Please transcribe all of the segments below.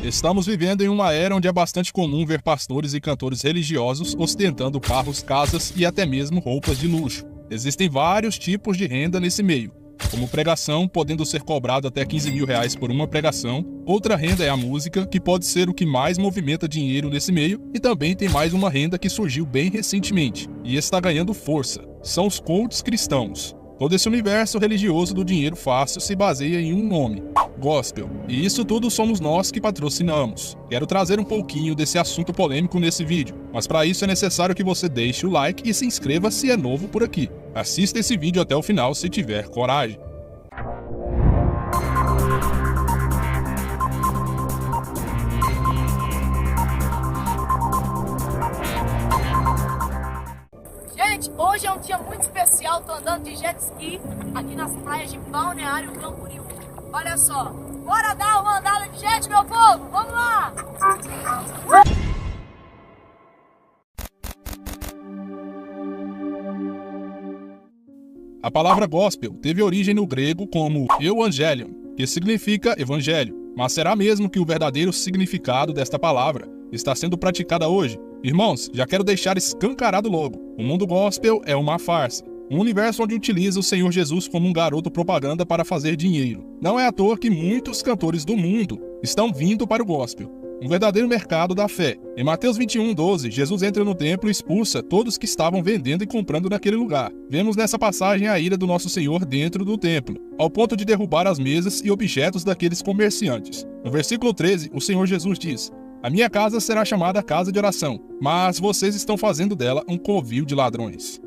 Estamos vivendo em uma era onde é bastante comum ver pastores e cantores religiosos ostentando carros, casas e até mesmo roupas de luxo. Existem vários tipos de renda nesse meio, como pregação, podendo ser cobrado até 15 mil reais por uma pregação. Outra renda é a música, que pode ser o que mais movimenta dinheiro nesse meio, e também tem mais uma renda que surgiu bem recentemente e está ganhando força. São os coaches cristãos. Todo esse universo religioso do dinheiro fácil se baseia em um nome: gospel. E isso tudo somos nós que patrocinamos. Quero trazer um pouquinho desse assunto polêmico nesse vídeo, mas para isso é necessário que você deixe o like e se inscreva se é novo por aqui. Assista esse vídeo até o final se tiver coragem. Gente, hoje é um dia muito especial, tô andando de jet ski aqui nas praias de Balneário Camboriú. Olha só, bora dar uma andada de jet, meu povo, vamos lá! A palavra gospel teve origem no grego como euangelion, que significa evangelho. Mas será mesmo que o verdadeiro significado desta palavra está sendo praticada hoje? Irmãos, já quero deixar escancarado logo: o mundo gospel é uma farsa. Um universo onde utiliza o Senhor Jesus como um garoto propaganda para fazer dinheiro. Não é à toa que muitos cantores do mundo estão vindo para o gospel. Um verdadeiro mercado da fé. Em Mateus 21:12, Jesus entra no templo e expulsa todos que estavam vendendo e comprando naquele lugar. Vemos nessa passagem a ira do nosso Senhor dentro do templo, ao ponto de derrubar as mesas e objetos daqueles comerciantes. No versículo 13, o Senhor Jesus diz: "A minha casa será chamada casa de oração, mas vocês estão fazendo dela um covil de ladrões."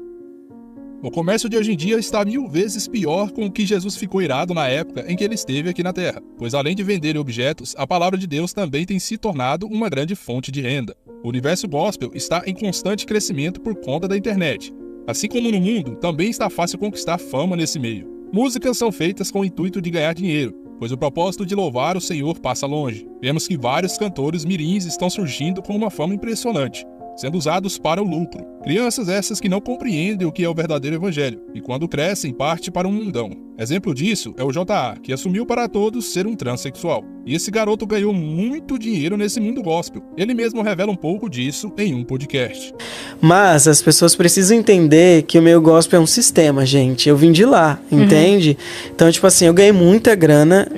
O comércio de hoje em dia está 1000 vezes pior com o que Jesus ficou irado na época em que ele esteve aqui na Terra, pois além de vender objetos, a palavra de Deus também tem se tornado uma grande fonte de renda. O universo gospel está em constante crescimento por conta da internet. Assim como no mundo, também está fácil conquistar fama nesse meio. Músicas são feitas com o intuito de ganhar dinheiro, pois o propósito de louvar o Senhor passa longe. Vemos que vários cantores mirins estão surgindo com uma fama impressionante, sendo usados para o lucro. Crianças essas que não compreendem o que é o verdadeiro evangelho, e quando crescem, partem para um mundão. Exemplo disso é o J.A., que assumiu para todos ser um transexual. E esse garoto ganhou muito dinheiro nesse mundo gospel. Ele mesmo revela um pouco disso em um podcast. Mas as pessoas precisam entender que o meio gospel é um sistema, gente. Eu vim de lá, entende? Então, tipo assim, eu ganhei muita grana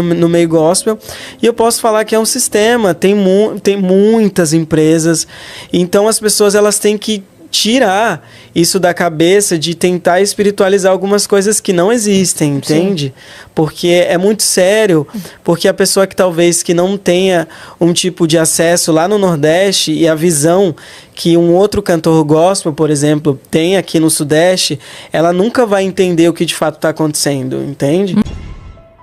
no meio gospel. E eu posso falar que é um sistema. Tem muitas empresas. Então, as pessoas elas têm que tirar isso da cabeça de tentar espiritualizar algumas coisas que não existem, entende? Sim. Porque é muito sério, porque a pessoa que talvez que não tenha um tipo de acesso lá no Nordeste e a visão que um outro cantor gospel, por exemplo, tem aqui no Sudeste, ela nunca vai entender o que de fato está acontecendo, entende?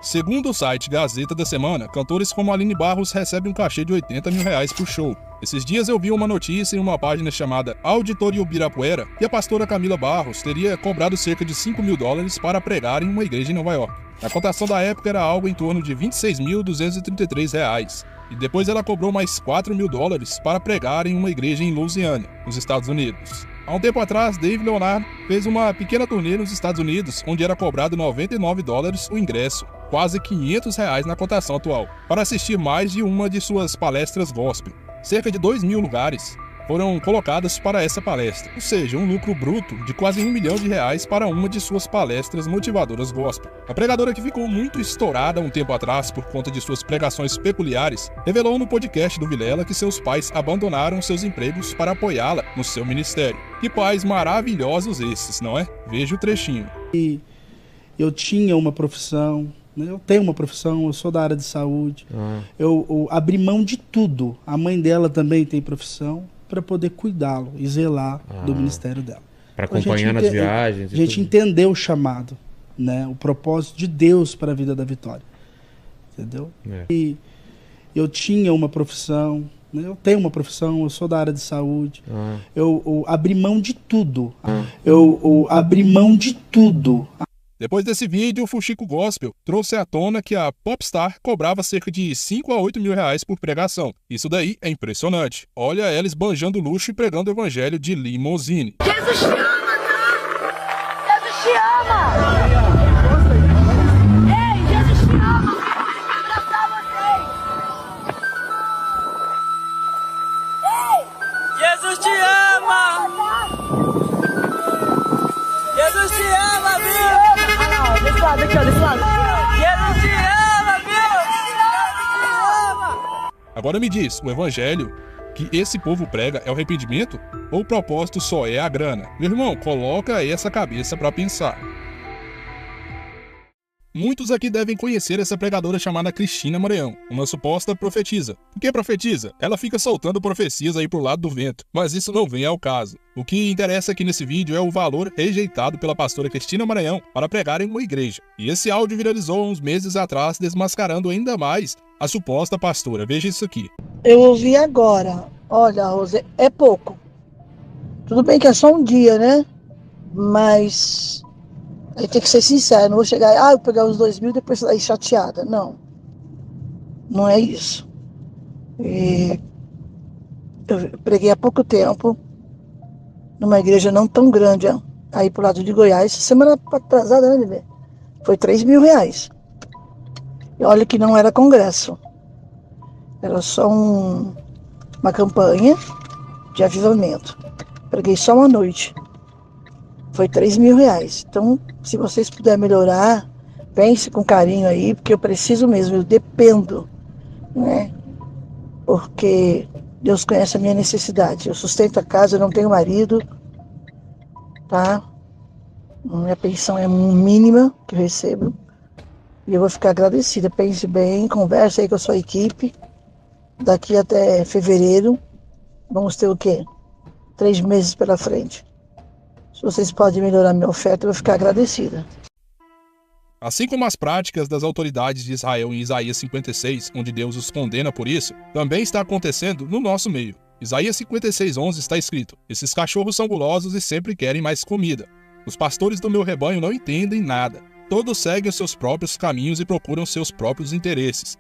Segundo o site Gazeta da Semana, cantores como Aline Barros recebem um cachê de 80 mil reais por show. Esses dias eu vi uma notícia em uma página chamada Auditório Ibirapuera que a pastora Camila Barros teria cobrado cerca de 5 mil dólares para pregar em uma igreja em Nova York. A cotação da época era algo em torno de 26.233 reais. E depois ela cobrou mais 4 mil dólares para pregar em uma igreja em Louisiana, nos Estados Unidos. Há um tempo atrás, Dave Leonard fez uma pequena turnê nos Estados Unidos, onde era cobrado 99 dólares o ingresso, quase 500 reais na cotação atual, para assistir mais de uma de suas palestras gospel. Cerca de 2 mil lugares foram colocados para essa palestra, ou seja, um lucro bruto de quase 1 milhão de reais para uma de suas palestras motivadoras gospel. A pregadora, que ficou muito estourada um tempo atrás por conta de suas pregações peculiares, revelou no podcast do Vilela que seus pais abandonaram seus empregos para apoiá-la no seu ministério. Que pais maravilhosos esses, não é? Veja o trechinho. Eu tinha uma profissão, né? Eu tenho uma profissão, eu sou da área de saúde. Eu abri mão de tudo. A mãe dela também tem profissão, para poder cuidá-lo e zelar do ministério dela. Para acompanhar nas viagens. A gente entendeu o chamado, né? O propósito de Deus para a vida da Vitória. Entendeu? E eu tinha uma profissão, né? Eu tenho uma profissão, eu sou da área de saúde. Eu abri mão de tudo. Eu abri mão de tudo. Depois desse vídeo, o Fuxico Gospel trouxe à tona que a popstar cobrava cerca de 5 a 8 mil reais por pregação. Isso daí é impressionante. Olha ela esbanjando luxo e pregando o evangelho de limousine. Jesus te ama, tá? Jesus te ama! Ei, Jesus te ama! Vou abraçar vocês! Agora me diz, o evangelho que esse povo prega é o arrependimento? Ou o propósito só é a grana? Meu irmão, coloca aí essa cabeça para pensar. Muitos aqui devem conhecer essa pregadora chamada Cristina Maranhão, uma suposta profetisa. Por que profetiza? Ela fica soltando profecias aí pro lado do vento, mas isso não vem ao caso. O que interessa aqui nesse vídeo é o valor rejeitado pela pastora Cristina Maranhão para pregar em uma igreja. E esse áudio viralizou uns meses atrás, desmascarando ainda mais a suposta pastora. Veja isso aqui. Eu ouvi agora. Olha, Rose, é pouco. Tudo bem que é só um dia, né? Mas aí tem que ser sincero. Não vou chegar e vou pegar os 2.000 e depois sair chateada. Não. Não é isso. Eu preguei há pouco tempo numa igreja não tão grande, aí pro lado de Goiás. Semana atrasada, né, bebê? Foi R$3.000. E olha que não era congresso. Era só uma campanha de avivamento. Preguei só uma noite. Foi R$3.000. Então, se vocês puderem melhorar, pense com carinho aí, porque eu preciso mesmo, eu dependo, né? Porque Deus conhece a minha necessidade. Eu sustento a casa, eu não tenho marido, tá? Minha pensão é mínima que eu recebo. E eu vou ficar agradecida. Pense bem, converse aí com a sua equipe. Daqui até fevereiro, vamos ter o quê? 3 meses pela frente. Se vocês podem melhorar minha oferta, eu vou ficar agradecida. Assim como as práticas das autoridades de Israel em Isaías 56, onde Deus os condena por isso, também está acontecendo no nosso meio. Isaías 56:11 está escrito: esses cachorros são gulosos e sempre querem mais comida. Os pastores do meu rebanho não entendem nada. Todos seguem os seus próprios caminhos e procuram seus próprios interesses.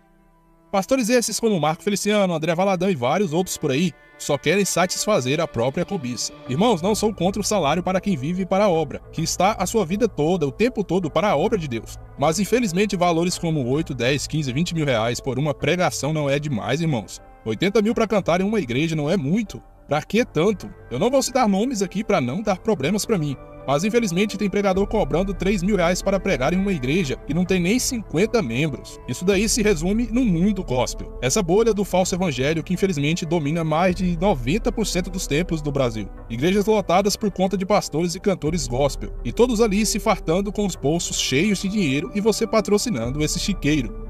Pastores esses como Marco Feliciano, André Valadão e vários outros por aí só querem satisfazer a própria cobiça. Irmãos, não sou contra o salário para quem vive para a obra, que está a sua vida toda, o tempo todo, para a obra de Deus. Mas infelizmente valores como 8, 10, 15, 20 mil reais por uma pregação não é demais, irmãos. 80 mil para cantar em uma igreja não é muito. Pra que tanto? Eu não vou citar nomes aqui para não dar problemas para mim. Mas infelizmente tem pregador cobrando 3 mil reais para pregar em uma igreja que não tem nem 50 membros. Isso daí se resume no mundo gospel. Essa bolha do falso evangelho que infelizmente domina mais de 90% dos templos do Brasil. Igrejas lotadas por conta de pastores e cantores gospel. E todos ali se fartando com os bolsos cheios de dinheiro e você patrocinando esse chiqueiro.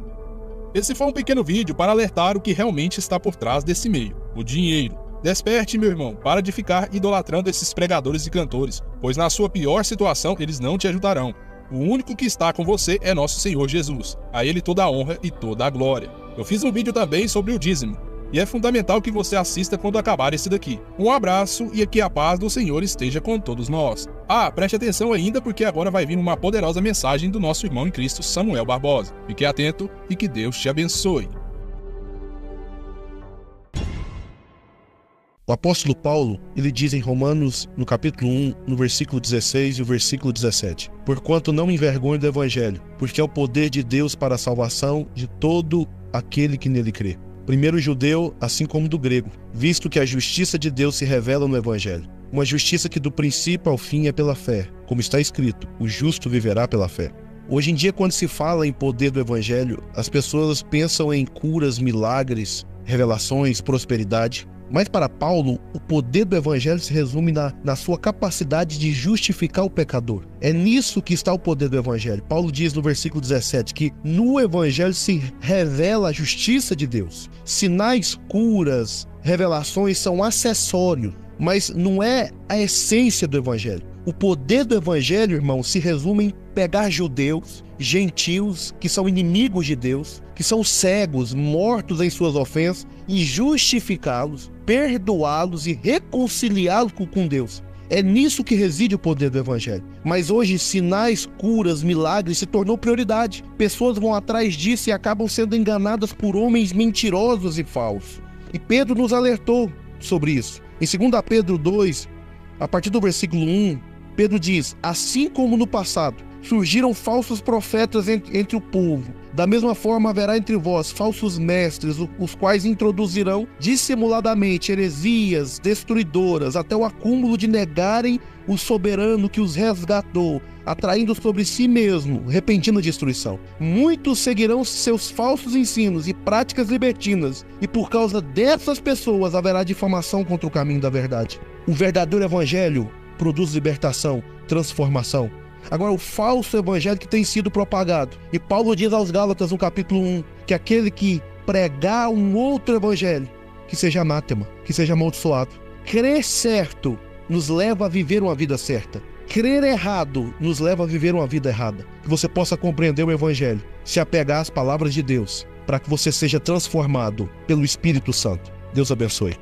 Esse foi um pequeno vídeo para alertar o que realmente está por trás desse meio: o dinheiro. Desperte, meu irmão, para de ficar idolatrando esses pregadores e cantores, pois na sua pior situação eles não te ajudarão. O único que está com você é nosso Senhor Jesus. A Ele toda a honra e toda a glória. Eu fiz um vídeo também sobre o dízimo, e é fundamental que você assista quando acabar esse daqui. Um abraço e que a paz do Senhor esteja com todos nós. Preste atenção ainda porque agora vai vir uma poderosa mensagem do nosso irmão em Cristo, Samuel Barbosa. Fique atento e que Deus te abençoe. O apóstolo Paulo, ele diz em Romanos, no capítulo 1, no versículo 16 e o versículo 17: porquanto não me envergonho do evangelho, porque é o poder de Deus para a salvação de todo aquele que nele crê. Primeiro judeu, assim como do grego, visto que a justiça de Deus se revela no evangelho. Uma justiça que do princípio ao fim é pela fé, como está escrito: o justo viverá pela fé. Hoje em dia, quando se fala em poder do evangelho, as pessoas pensam em curas, milagres, revelações, prosperidade. Mas para Paulo, o poder do evangelho se resume na sua capacidade de justificar o pecador. É nisso que está o poder do evangelho. Paulo diz no versículo 17 que no evangelho se revela a justiça de Deus. Sinais, curas, revelações são acessórios, mas não é a essência do evangelho. O poder do evangelho, irmão, se resume em pegar judeus, gentios, que são inimigos de Deus, que são cegos, mortos em suas ofensas, e justificá-los, perdoá-los e reconciliá-los com Deus. É nisso que reside o poder do evangelho. Mas hoje, sinais, curas, milagres se tornou prioridade. Pessoas vão atrás disso e acabam sendo enganadas por homens mentirosos e falsos. E Pedro nos alertou sobre isso. Em 2 Pedro 2, a partir do versículo 1, Pedro diz: assim como no passado surgiram falsos profetas entre o povo, Da mesma forma haverá entre vós falsos mestres, os quais introduzirão dissimuladamente heresias destruidoras, até o acúmulo de negarem o soberano que os resgatou, atraindo sobre si mesmo repentina destruição. Muitos seguirão seus falsos ensinos e práticas libertinas, e por causa dessas pessoas haverá difamação contra o caminho da verdade. O verdadeiro evangelho produz libertação, transformação. Agora, o falso evangelho que tem sido propagado, e Paulo diz aos Gálatas no capítulo 1, que aquele que pregar um outro evangelho, que seja anátema, que seja amaldiçoado. Crer certo nos leva a viver uma vida certa. Crer errado nos leva a viver uma vida errada. Que você possa compreender o evangelho, se apegar às palavras de Deus, para que você seja transformado pelo Espírito Santo. Deus abençoe.